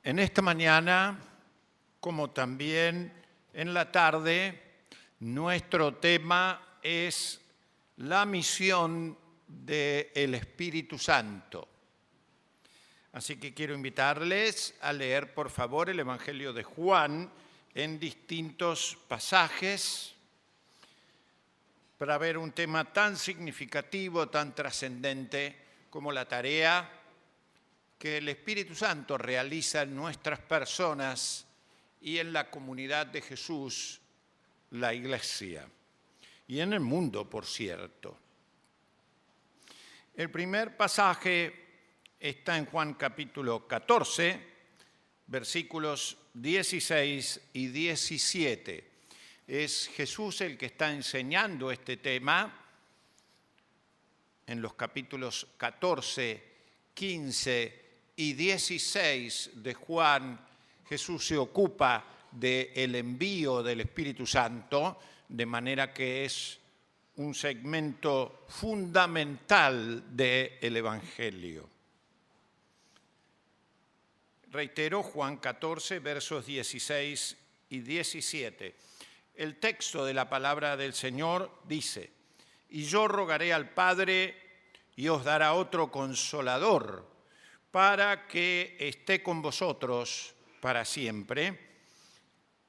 En esta mañana, como también en la tarde, nuestro tema es la misión del Espíritu Santo. Así que quiero invitarles a leer, por favor, el Evangelio de Juan en distintos pasajes para ver un tema tan significativo, tan trascendente como la tarea que el Espíritu Santo realiza en nuestras personas y en la comunidad de Jesús, la Iglesia, y en el mundo, por cierto. El primer pasaje está en Juan capítulo 14, versículos 16 y 17. Es Jesús el que está enseñando este tema en los capítulos 14, 15 y 16 de Juan. Jesús se ocupa del envío del Espíritu Santo, de manera que es un segmento fundamental del Evangelio. Reitero, Juan 14, versos 16 y 17. El texto de la palabra del Señor dice: «Y yo rogaré al Padre y os dará otro Consolador, para que esté con vosotros para siempre,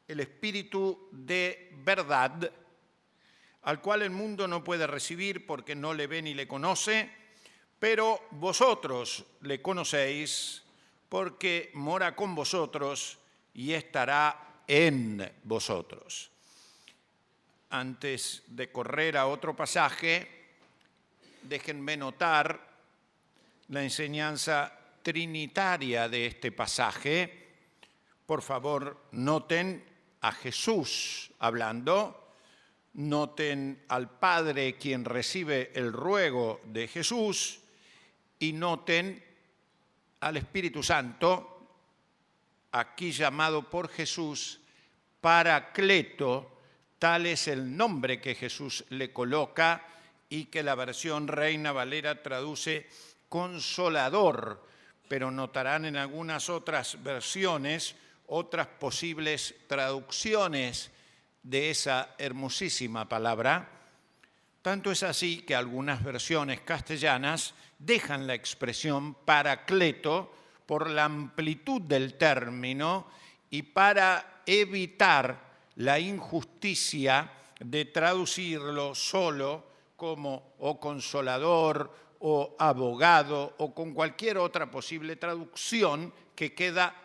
el Espíritu de verdad, al cual el mundo no puede recibir porque no le ve ni le conoce, pero vosotros le conocéis porque mora con vosotros y estará en vosotros». Antes de correr a otro pasaje, déjenme notar la enseñanza trinitaria de este pasaje. Por favor, noten a Jesús hablando, noten al Padre quien recibe el ruego de Jesús y noten al Espíritu Santo, aquí llamado por Jesús Paracleto. Tal es el nombre que Jesús le coloca y que la versión Reina Valera traduce Consolador, pero notarán en algunas otras versiones otras posibles traducciones de esa hermosísima palabra. Tanto es así que algunas versiones castellanas dejan la expresión Paracleto por la amplitud del término y para evitar la injusticia de traducirlo solo como o consolador o abogado o con cualquier otra posible traducción que queda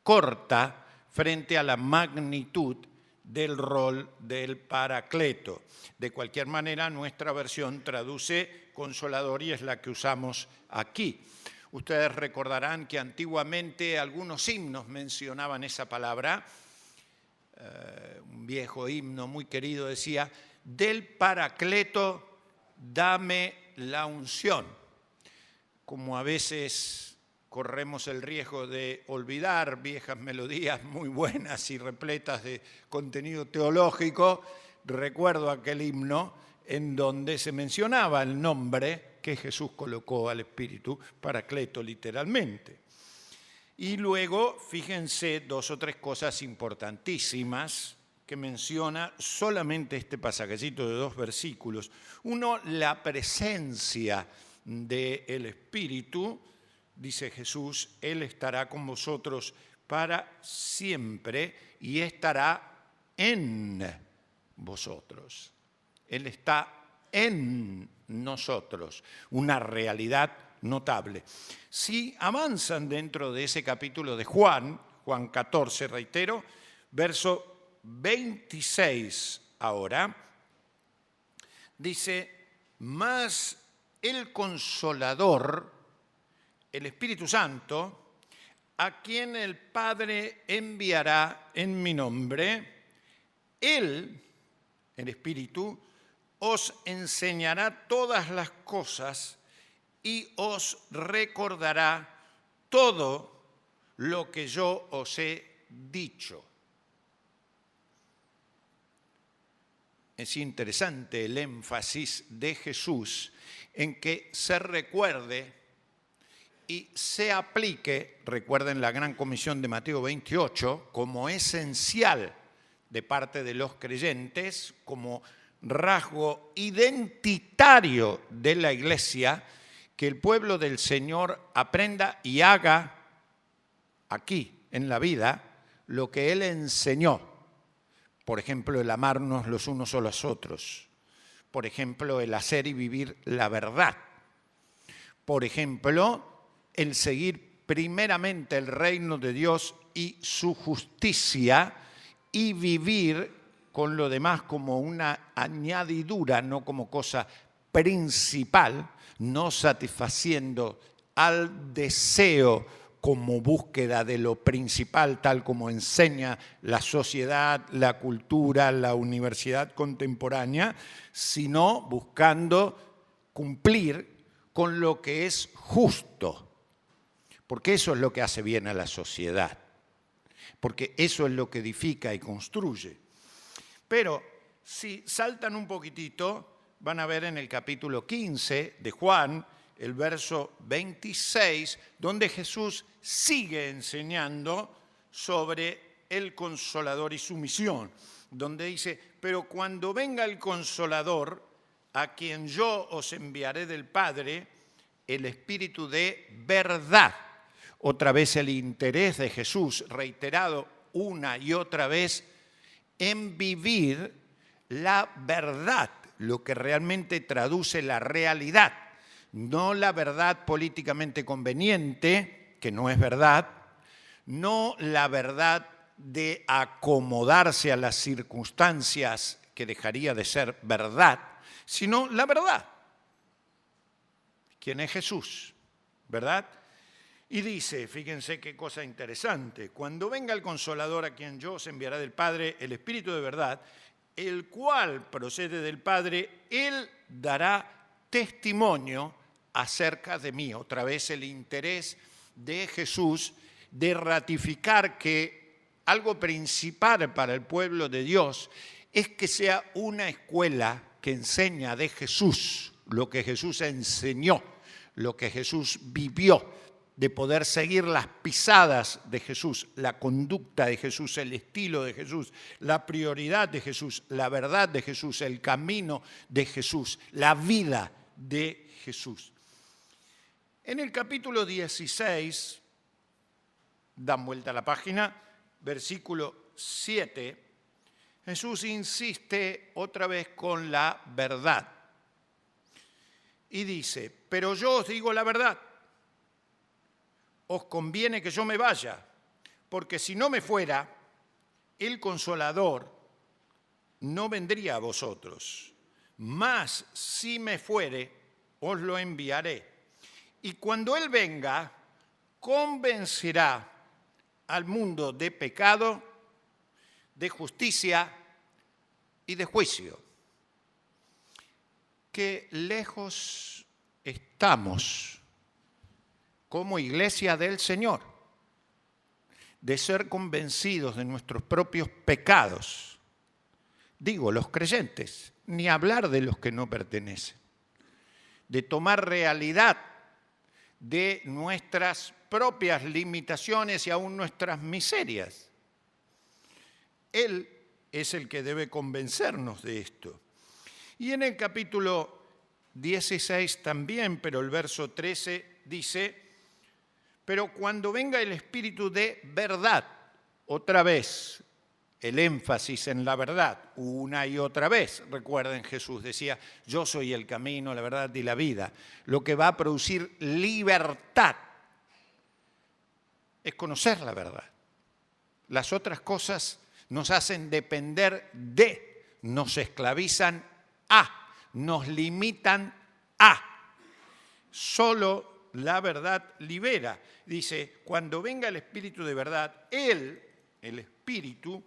corta frente a la magnitud del rol del Paracleto. De cualquier manera, nuestra versión traduce Consolador y es la que usamos aquí. Ustedes recordarán que antiguamente algunos himnos mencionaban esa palabra. Un viejo himno muy querido decía: «Del Paracleto dame la unción». Como a veces corremos el riesgo de olvidar viejas melodías muy buenas y repletas de contenido teológico, recuerdo aquel himno en donde se mencionaba el nombre que Jesús colocó al Espíritu, Paracleto literalmente. Y luego, fíjense, dos o tres cosas importantísimas que menciona solamente este pasajecito de 2 versículos. Uno, la presencia del Espíritu. Dice Jesús: Él estará con vosotros para siempre y estará en vosotros. Él está en nosotros, una realidad notable. Si avanzan dentro de ese capítulo de Juan 14, reitero, verso 26 ahora, dice: «Mas el Consolador, el Espíritu Santo, a quien el Padre enviará en mi nombre, Él, el Espíritu, os enseñará todas las cosas y os recordará todo lo que yo os he dicho». Es interesante el énfasis de Jesús en que se recuerde y se aplique, recuerden la gran comisión de Mateo 28, como esencial de parte de los creyentes, como rasgo identitario de la Iglesia, que el pueblo del Señor aprenda y haga aquí, en la vida, lo que Él enseñó. Por ejemplo, el amarnos los unos a los otros. Por ejemplo, el hacer y vivir la verdad. Por ejemplo, el seguir primeramente el reino de Dios y su justicia y vivir con lo demás como una añadidura, no como cosa principal, no satisfaciendo al deseo como búsqueda de lo principal, tal como enseña la sociedad, la cultura, la universidad contemporánea, sino buscando cumplir con lo que es justo, porque eso es lo que hace bien a la sociedad, porque eso es lo que edifica y construye. Pero si saltan un poquitito, van a ver en el capítulo 15 de Juan, el verso 26, donde Jesús sigue enseñando sobre el Consolador y su misión, donde dice, pero cuando venga el Consolador, a quien yo os enviaré del Padre, el Espíritu de verdad. Otra vez el interés de Jesús, reiterado una y otra vez, en vivir la verdad, lo que realmente traduce la realidad, no la verdad políticamente conveniente, que no es verdad, no la verdad de acomodarse a las circunstancias, que dejaría de ser verdad, sino la verdad. ¿Quién es Jesús? ¿Verdad? Y dice, fíjense qué cosa interesante, cuando venga el Consolador a quien yo os enviaré del Padre, el Espíritu de verdad, el cual procede del Padre, Él dará testimonio acerca de mí. Otra vez el interés de Jesús de ratificar que algo principal para el pueblo de Dios es que sea una escuela que enseña de Jesús, lo que Jesús enseñó, lo que Jesús vivió, de poder seguir las pisadas de Jesús, la conducta de Jesús, el estilo de Jesús, la prioridad de Jesús, la verdad de Jesús, el camino de Jesús, la vida de Jesús. En el capítulo 16, dan vuelta a la página, versículo 7, Jesús insiste otra vez con la verdad. Y dice, pero yo os digo la verdad. Os conviene que yo me vaya, porque si no me fuera, el Consolador no vendría a vosotros. Mas si me fuere, os lo enviaré. Y cuando Él venga, convencerá al mundo de pecado, de justicia y de juicio. Qué lejos estamos como iglesia del Señor, de ser convencidos de nuestros propios pecados. Digo, los creyentes, ni hablar de los que no pertenecen. De tomar realidad de nuestras propias limitaciones y aún nuestras miserias. Él es el que debe convencernos de esto. Y en el capítulo 16 también, pero el verso 13 dice, pero cuando venga el Espíritu de verdad, otra vez, el énfasis en la verdad, una y otra vez. Recuerden, Jesús decía, yo soy el camino, la verdad y la vida. Lo que va a producir libertad es conocer la verdad. Las otras cosas nos hacen depender de, nos esclavizan a, nos limitan a. Solo la verdad libera. Dice, cuando venga el Espíritu de verdad, Él, el Espíritu,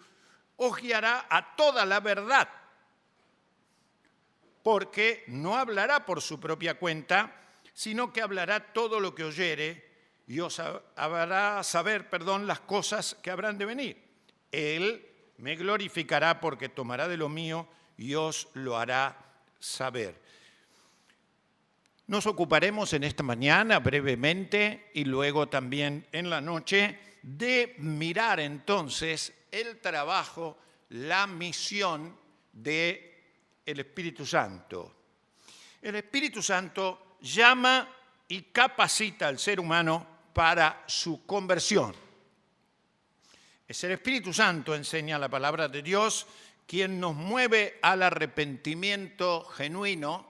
os guiará a toda la verdad, porque no hablará por su propia cuenta, sino que hablará todo lo que oyere y os hará saber, las cosas que habrán de venir. Él me glorificará porque tomará de lo mío y os lo hará saber. Nos ocuparemos en esta mañana brevemente y luego también en la noche de mirar entonces el trabajo, la misión del Espíritu Santo. El Espíritu Santo llama y capacita al ser humano para su conversión. Es el Espíritu Santo, enseña la palabra de Dios, quien nos mueve al arrepentimiento genuino,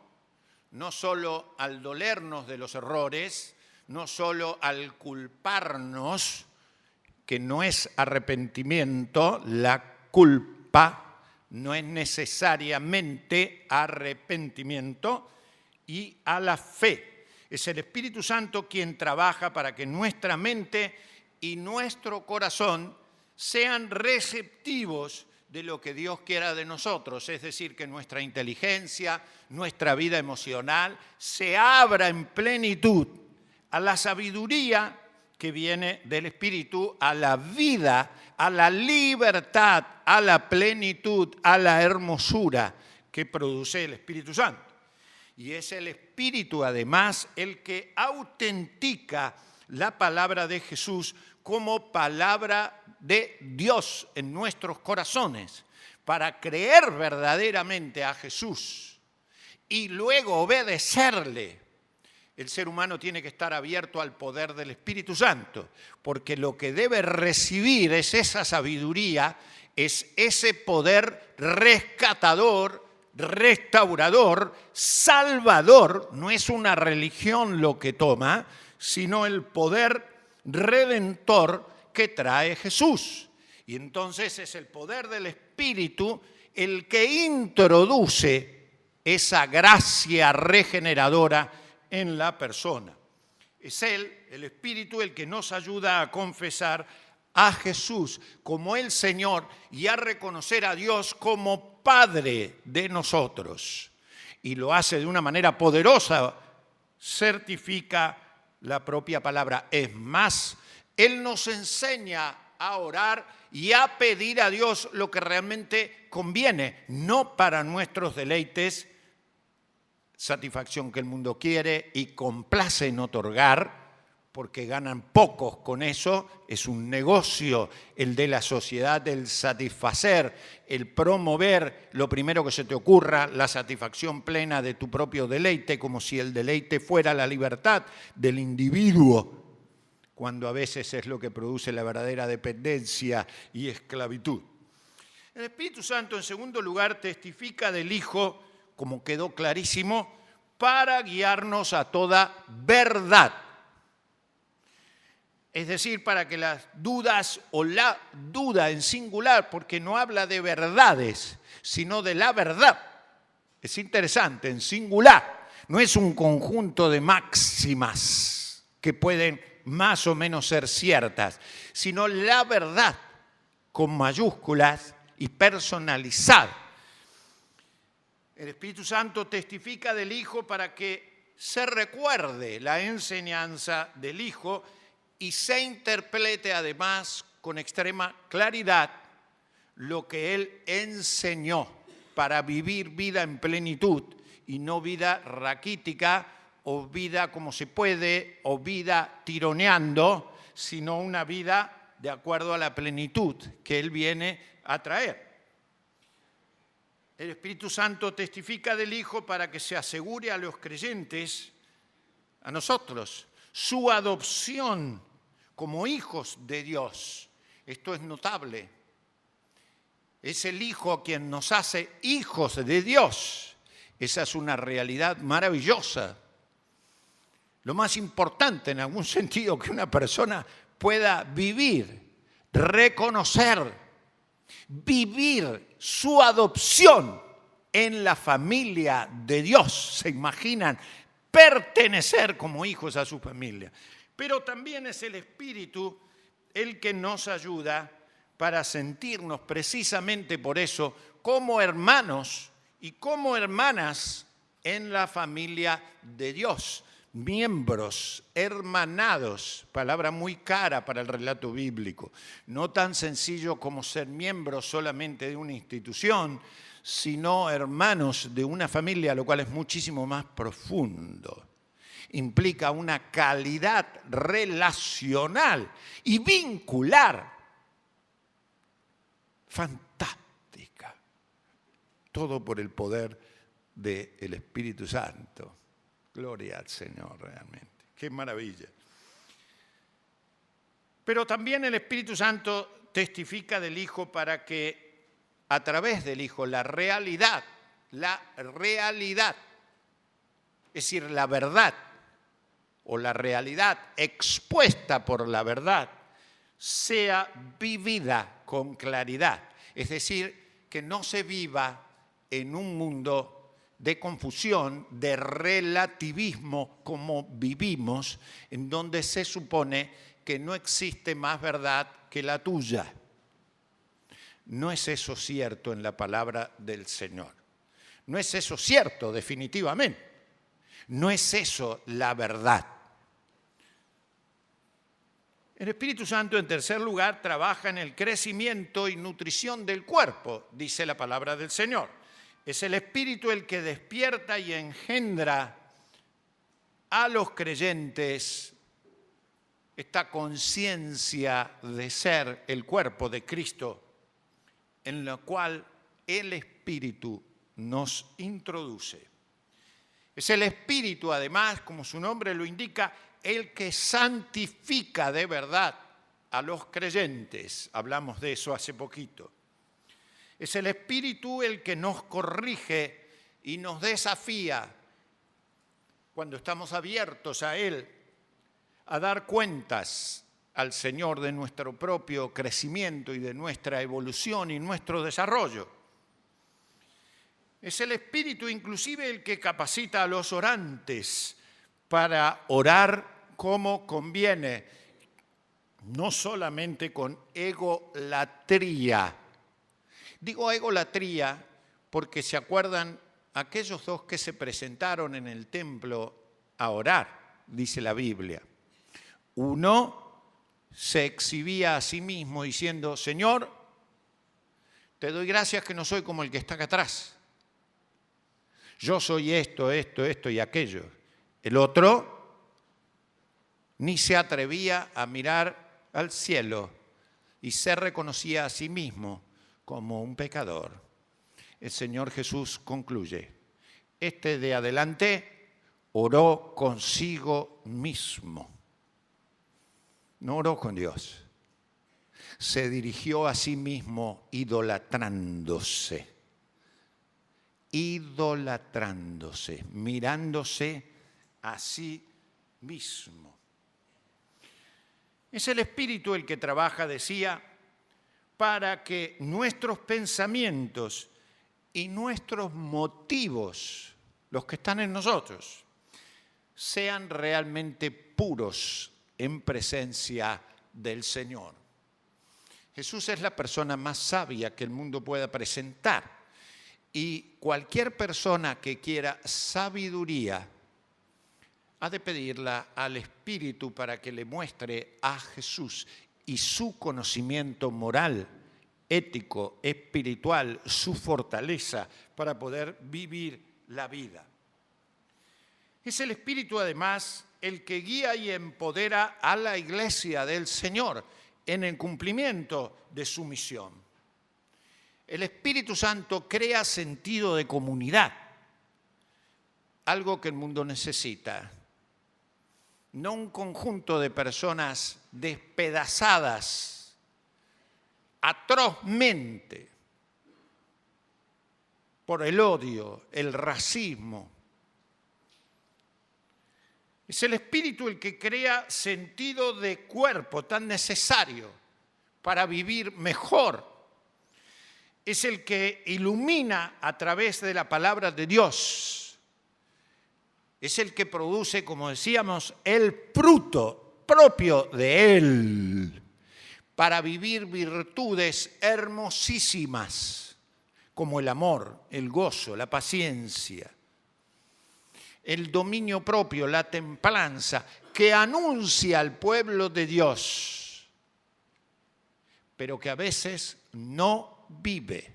no solo al dolernos de los errores, no solo al culparnos, que no es arrepentimiento, la culpa no es necesariamente arrepentimiento, y a la fe. Es el Espíritu Santo quien trabaja para que nuestra mente y nuestro corazón sean receptivos de lo que Dios quiera de nosotros, es decir, que nuestra inteligencia, nuestra vida emocional se abra en plenitud a la sabiduría que viene del Espíritu, a la vida, a la libertad, a la plenitud, a la hermosura que produce el Espíritu Santo. Y es el Espíritu, además, el que autentica la palabra de Jesús como palabra de Dios en nuestros corazones. Para creer verdaderamente a Jesús y luego obedecerle, el ser humano tiene que estar abierto al poder del Espíritu Santo, porque lo que debe recibir es esa sabiduría, es ese poder rescatador, restaurador, salvador. No es una religión lo que toma, sino el poder redentor que trae Jesús. Y entonces es el poder del Espíritu el que introduce esa gracia regeneradora en la persona. Es Él, el Espíritu, el que nos ayuda a confesar a Jesús como el Señor y a reconocer a Dios como Padre de nosotros. Y lo hace de una manera poderosa, certifica la propia palabra. Es más, Él nos enseña a orar y a pedir a Dios lo que realmente conviene, no para nuestros deleites, satisfacción que el mundo quiere y complace en otorgar, porque ganan pocos con eso. Es un negocio el de la sociedad, el satisfacer, el promover lo primero que se te ocurra, la satisfacción plena de tu propio deleite, como si el deleite fuera la libertad del individuo, cuando a veces es lo que produce la verdadera dependencia y esclavitud. El Espíritu Santo, en segundo lugar, testifica del Hijo, como quedó clarísimo, para guiarnos a toda verdad. Es decir, para que las dudas o la duda en singular, porque no habla de verdades, sino de la verdad. Es interesante, en singular. No es un conjunto de máximas que pueden más o menos ser ciertas, sino la verdad con mayúsculas y personalizada. El Espíritu Santo testifica del Hijo para que se recuerde la enseñanza del Hijo y se interprete además con extrema claridad lo que Él enseñó para vivir vida en plenitud y no vida raquítica o vida como se puede o vida tironeando, sino una vida de acuerdo a la plenitud que Él viene a traer. El Espíritu Santo testifica del Hijo para que se asegure a los creyentes, a nosotros, su adopción como hijos de Dios. Esto es notable. Es el Hijo quien nos hace hijos de Dios. Esa es una realidad maravillosa. Lo más importante en algún sentido que una persona pueda vivir, reconocer, vivir su adopción en la familia de Dios. ¿Se imaginan? Pertenecer como hijos a su familia. Pero también es el Espíritu el que nos ayuda para sentirnos precisamente por eso como hermanos y como hermanas en la familia de Dios. Miembros, hermanados, palabra muy cara para el relato bíblico. No tan sencillo como ser miembros solamente de una institución, sino hermanos de una familia, lo cual es muchísimo más profundo. implica una calidad relacional y vincular fantástica. Todo por el poder del Espíritu Santo. Gloria al Señor realmente. ¡Qué maravilla! Pero también el Espíritu Santo testifica del Hijo para que a través del Hijo la realidad, es decir, la verdad o la realidad expuesta por la verdad, sea vivida con claridad. Es decir, que no se viva en un mundo de confusión, de relativismo como vivimos, en donde se supone que no existe más verdad que la tuya. No es eso cierto en la palabra del Señor. No es eso cierto, definitivamente. No es eso la verdad. El Espíritu Santo, en tercer lugar, trabaja en el crecimiento y nutrición del cuerpo, dice la palabra del Señor. Es el Espíritu el que despierta y engendra a los creyentes esta conciencia de ser el cuerpo de Cristo, en la cual el Espíritu nos introduce. Es el Espíritu, además, como su nombre lo indica, el que santifica de verdad a los creyentes. Hablamos de eso hace poquito. Es el Espíritu el que nos corrige y nos desafía cuando estamos abiertos a Él, a dar cuentas al Señor de nuestro propio crecimiento y de nuestra evolución y nuestro desarrollo. Es el Espíritu inclusive el que capacita a los orantes para orar como conviene, no solamente con egolatría. Digo egolatría porque se acuerdan aquellos dos que se presentaron en el templo a orar, dice la Biblia. Uno se exhibía a sí mismo diciendo: Señor, te doy gracias que no soy como el que está acá atrás. Yo soy esto y aquello. El otro ni se atrevía a mirar al cielo y se reconocía a sí mismo como un pecador. El Señor Jesús concluye: este de adelante oró consigo mismo. No oró con Dios. Se dirigió a sí mismo idolatrándose, mirándose a sí mismo. Es el Espíritu el que trabaja, decía, para que nuestros pensamientos y nuestros motivos, los que están en nosotros, sean realmente puros en presencia del Señor. Jesús es la persona más sabia que el mundo pueda presentar, y cualquier persona que quiera sabiduría ha de pedirla al Espíritu para que le muestre a Jesús y su conocimiento moral, ético, espiritual, su fortaleza para poder vivir la vida. Es el Espíritu, además, el que guía y empodera a la Iglesia del Señor en el cumplimiento de su misión. El Espíritu Santo crea sentido de comunidad, algo que el mundo necesita. No un conjunto de personas despedazadas atrozmente por el odio, el racismo. Es el Espíritu el que crea sentido de cuerpo tan necesario para vivir mejor. Es el que ilumina a través de la palabra de Dios. Es el que produce, como decíamos, el fruto propio de Él para vivir virtudes hermosísimas como el amor, el gozo, la paciencia, el dominio propio, la templanza, que anuncia al pueblo de Dios, pero que a veces no vive,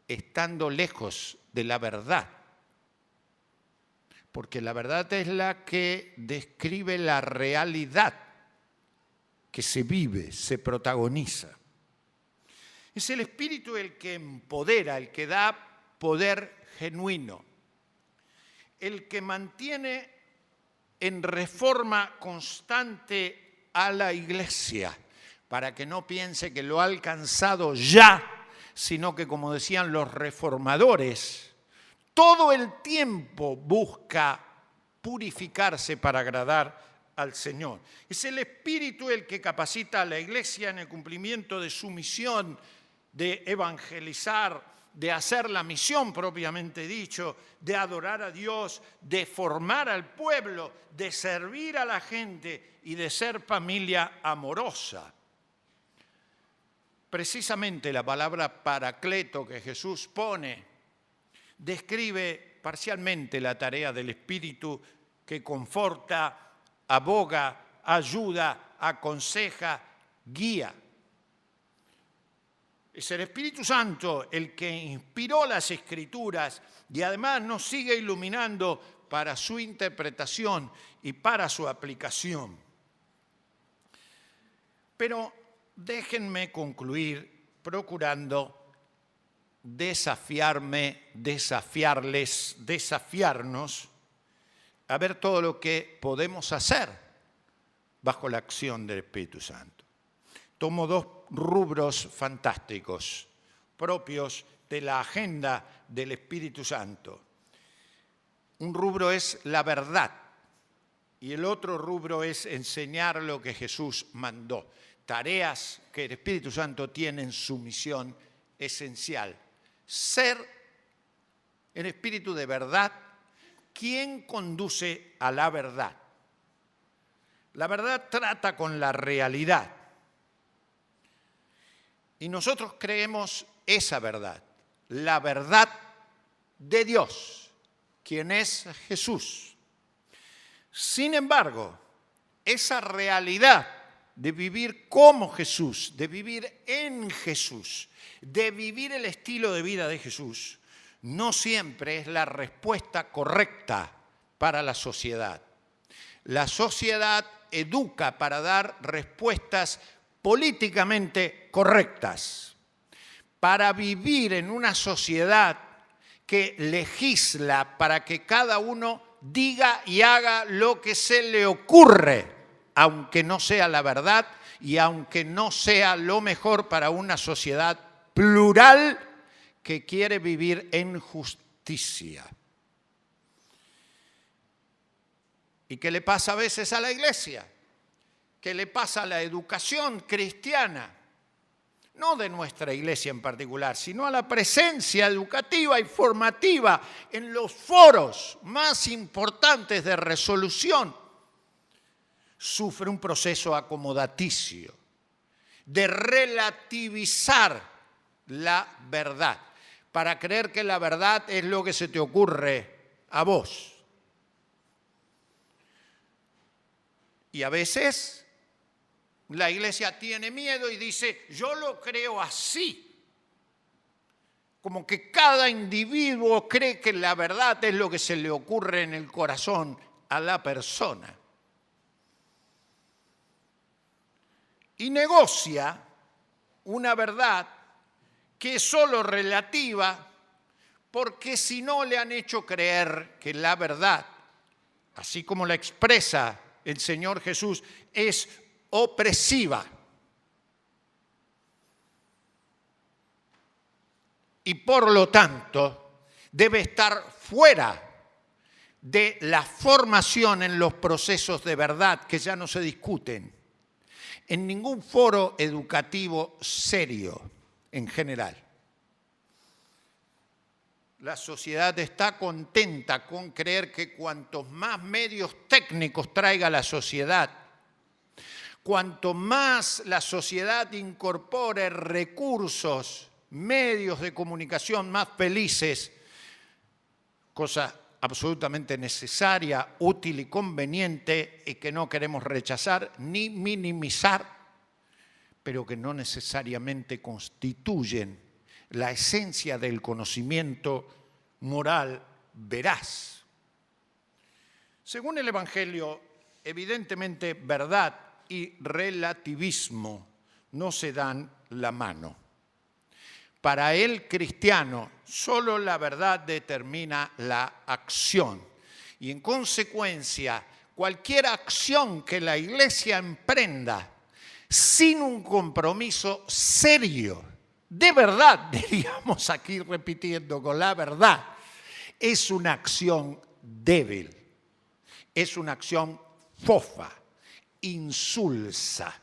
estando lejos de la verdad, porque la verdad es la que describe la realidad que se vive, se protagoniza. Es el Espíritu el que empodera, el que da poder genuino, el que mantiene en reforma constante a la Iglesia, para que no piense que lo ha alcanzado ya, sino que, como decían los reformadores, todo el tiempo busca purificarse para agradar al Señor. Es el Espíritu el que capacita a la Iglesia en el cumplimiento de su misión de evangelizar, de hacer la misión propiamente dicho, de adorar a Dios, de formar al pueblo, de servir a la gente y de ser familia amorosa. Precisamente la palabra paracleto que Jesús pone describe parcialmente la tarea del Espíritu que conforta, aboga, ayuda, aconseja, guía. Es el Espíritu Santo el que inspiró las Escrituras y además nos sigue iluminando para su interpretación y para su aplicación. Pero déjenme concluir procurando desafiarnos a ver todo lo que podemos hacer bajo la acción del Espíritu Santo. Tomo dos rubros fantásticos propios de la agenda del Espíritu Santo. Un rubro es la verdad y el otro rubro es enseñar lo que Jesús mandó. Tareas que el Espíritu Santo tiene en su misión esencial. Ser el Espíritu de verdad quien conduce a la verdad. La verdad trata con la realidad. Y nosotros creemos esa verdad, la verdad de Dios, quien es Jesús. Sin embargo, esa realidad de vivir como Jesús, de vivir en Jesús, de vivir el estilo de vida de Jesús, no siempre es la respuesta correcta para la sociedad. La sociedad educa para dar respuestas políticamente correctas. Para vivir en una sociedad que legisla para que cada uno diga y haga lo que se le ocurre, aunque no sea la verdad y aunque no sea lo mejor para una sociedad plural que quiere vivir en justicia. ¿Y qué le pasa a veces a la Iglesia? ¿Qué le pasa a la educación cristiana? No de nuestra Iglesia en particular, sino a la presencia educativa y formativa en los foros más importantes de resolución. Sufre un proceso acomodaticio de relativizar la verdad, para creer que la verdad es lo que se te ocurre a vos. Y a veces la Iglesia tiene miedo y dice, yo lo creo así. Como que cada individuo cree que la verdad es lo que se le ocurre en el corazón a la persona. Y negocia una verdad que es solo relativa, porque si no le han hecho creer que la verdad, así como la expresa el Señor Jesús, es opresiva. Y por lo tanto debe estar fuera de la formación en los procesos de verdad que ya no se discuten en ningún foro educativo serio en general. La sociedad está contenta con creer que cuantos más medios técnicos traiga la sociedad, cuanto más la sociedad incorpore recursos, medios de comunicación más felices, cosa absolutamente necesaria, útil y conveniente y que no queremos rechazar ni minimizar, pero que no necesariamente constituyen la esencia del conocimiento moral veraz. Según el Evangelio, evidentemente verdad y relativismo no se dan la mano. Para el cristiano, solo la verdad determina la acción. Y en consecuencia, cualquier acción que la Iglesia emprenda sin un compromiso serio, de verdad, diríamos aquí repitiendo con la verdad, es una acción débil, es una acción fofa, insulsa,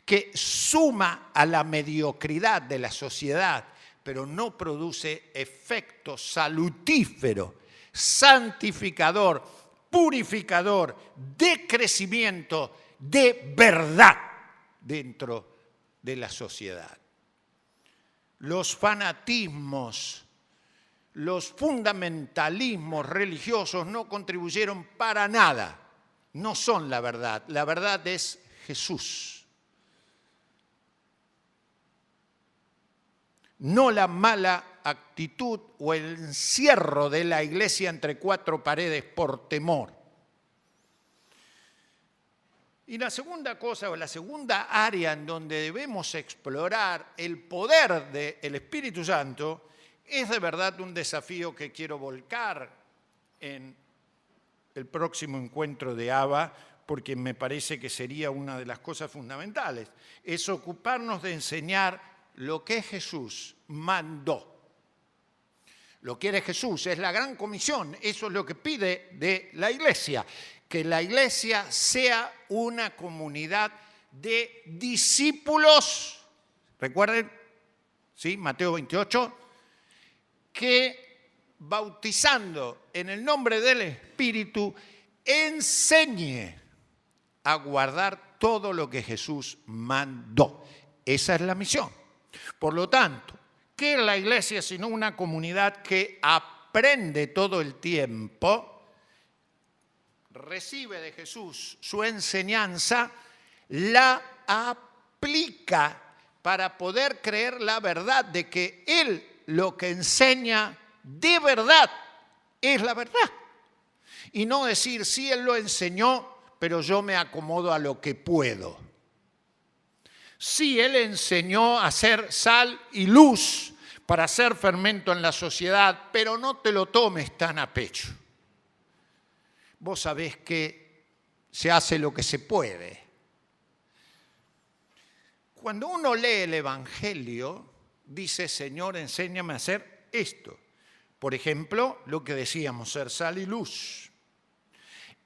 que suma a la mediocridad de la sociedad, pero no produce efecto salutífero, santificador, purificador, de crecimiento, de verdad dentro de la sociedad. Los fanatismos, los fundamentalismos religiosos no contribuyeron para nada, no son la verdad es Jesús. No la mala actitud o el encierro de la iglesia entre cuatro paredes por temor. Y la segunda cosa o la segunda área en donde debemos explorar el poder del Espíritu Santo es de verdad un desafío que quiero volcar en el próximo encuentro de ABA, porque me parece que sería una de las cosas fundamentales. Es ocuparnos de enseñar lo que Jesús mandó. Lo quiere Jesús, es la gran comisión, eso es lo que pide de la iglesia, que la iglesia sea una comunidad de discípulos, recuerden, ¿sí? Mateo 28, que bautizando en el nombre del Espíritu, enseñe a guardar todo lo que Jesús mandó. Esa es la misión. Por lo tanto, ¿qué es la iglesia sino una comunidad que aprende todo el tiempo, recibe de Jesús su enseñanza, la aplica para poder creer la verdad de que Él lo que enseña de verdad es la verdad? Y no decir, sí, Él lo enseñó, pero yo me acomodo a lo que puedo. Sí, Él enseñó a ser sal y luz para hacer fermento en la sociedad, pero no te lo tomes tan a pecho. Vos sabés que se hace lo que se puede. Cuando uno lee el Evangelio, dice, Señor, enséñame a hacer esto. Por ejemplo, lo que decíamos, ser sal y luz.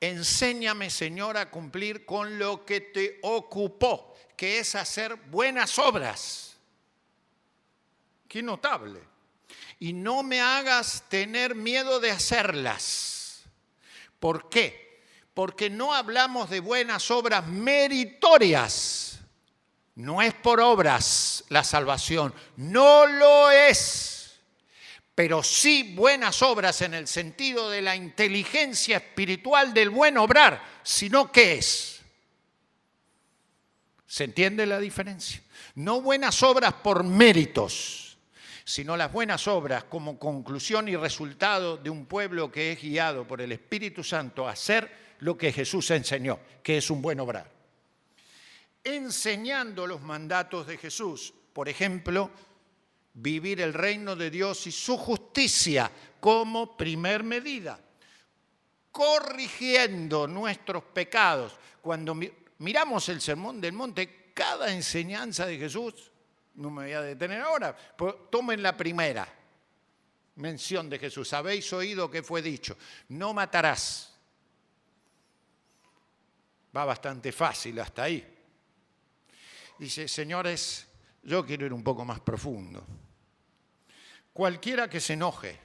Enséñame, Señor, a cumplir con lo que te ocupó, que es hacer buenas obras. Qué notable. Y no me hagas tener miedo de hacerlas. ¿Por qué? Porque no hablamos de buenas obras meritorias. No es por obras la salvación, no lo es. Pero sí buenas obras en el sentido de la inteligencia espiritual del buen obrar, sino ¿qué es? ¿Se entiende la diferencia? No buenas obras por méritos, sino las buenas obras como conclusión y resultado de un pueblo que es guiado por el Espíritu Santo a hacer lo que Jesús enseñó, que es un buen obrar. Enseñando los mandatos de Jesús, por ejemplo, vivir el reino de Dios y su justicia como primer medida, corrigiendo nuestros pecados. Cuando miramos el Sermón del Monte, cada enseñanza de Jesús, no me voy a detener ahora, tomen la primera mención de Jesús. Habéis oído que fue dicho, no matarás. Va bastante fácil hasta ahí. Dice, señores, yo quiero ir un poco más profundo. Cualquiera que se enoje.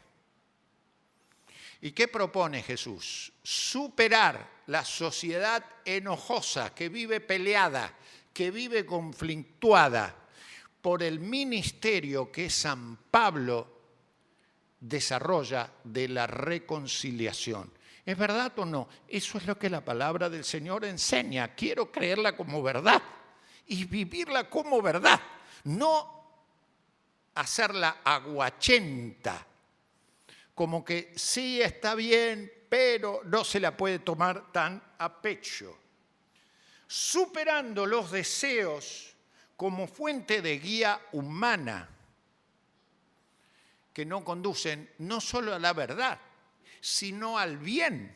¿Y qué propone Jesús? Superar la sociedad enojosa, que vive peleada, que vive conflictuada por el ministerio que San Pablo desarrolla de la reconciliación. ¿Es verdad o no? Eso es lo que la palabra del Señor enseña. Quiero creerla como verdad y vivirla como verdad, no hacerla aguachenta, como que sí está bien, pero no se la puede tomar tan a pecho. Superando los deseos como fuente de guía humana, que no conducen no solo a la verdad, sino al bien,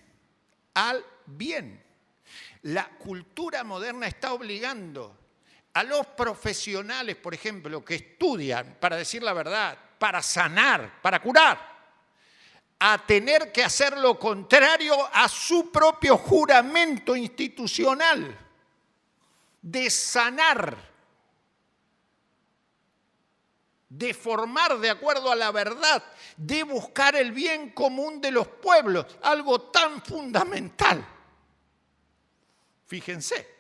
al bien. La cultura moderna está obligando a los profesionales, por ejemplo, que estudian para decir la verdad, para sanar, para curar, a tener que hacer lo contrario a su propio juramento institucional de sanar, de formar de acuerdo a la verdad, de buscar el bien común de los pueblos, algo tan fundamental. Fíjense.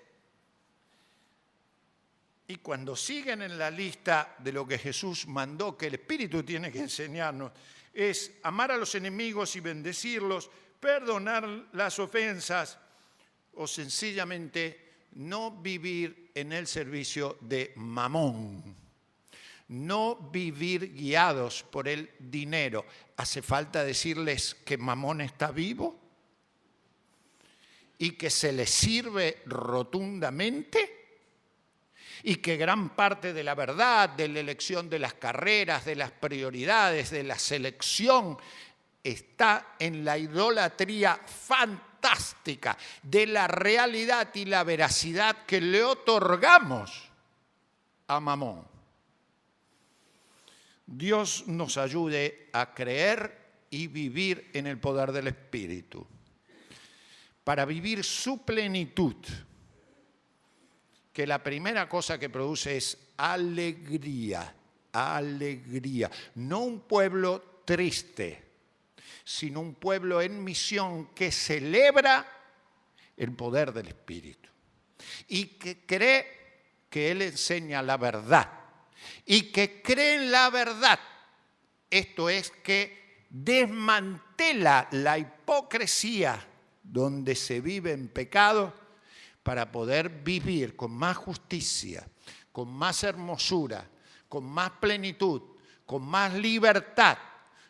Y cuando siguen en la lista de lo que Jesús mandó, que el Espíritu tiene que enseñarnos, es amar a los enemigos y bendecirlos, perdonar las ofensas o sencillamente no vivir en el servicio de Mamón. No vivir guiados por el dinero. ¿Hace falta decirles que Mamón está vivo? ¿Y que se le sirve rotundamente? Y que gran parte de la verdad, de la elección de las carreras, de las prioridades, de la selección, está en la idolatría fantástica de la realidad y la veracidad que le otorgamos a Mamón. Dios nos ayude a creer y vivir en el poder del Espíritu, para vivir su plenitud, que la primera cosa que produce es alegría, alegría. No un pueblo triste, sino un pueblo en misión que celebra el poder del Espíritu y que cree que Él enseña la verdad y que cree en la verdad. Esto es que desmantela la hipocresía donde se vive en pecado para poder vivir con más justicia, con más hermosura, con más plenitud, con más libertad,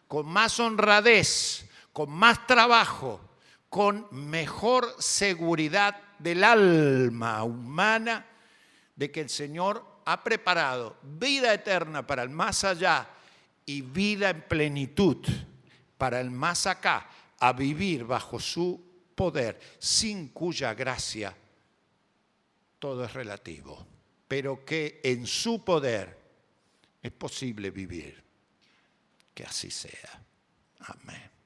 con más honradez, con más trabajo, con mejor seguridad del alma humana, de que el Señor ha preparado vida eterna para el más allá y vida en plenitud para el más acá, a vivir bajo su poder, sin cuya gracia todo es relativo, pero que en su poder es posible vivir. Que así sea. Amén.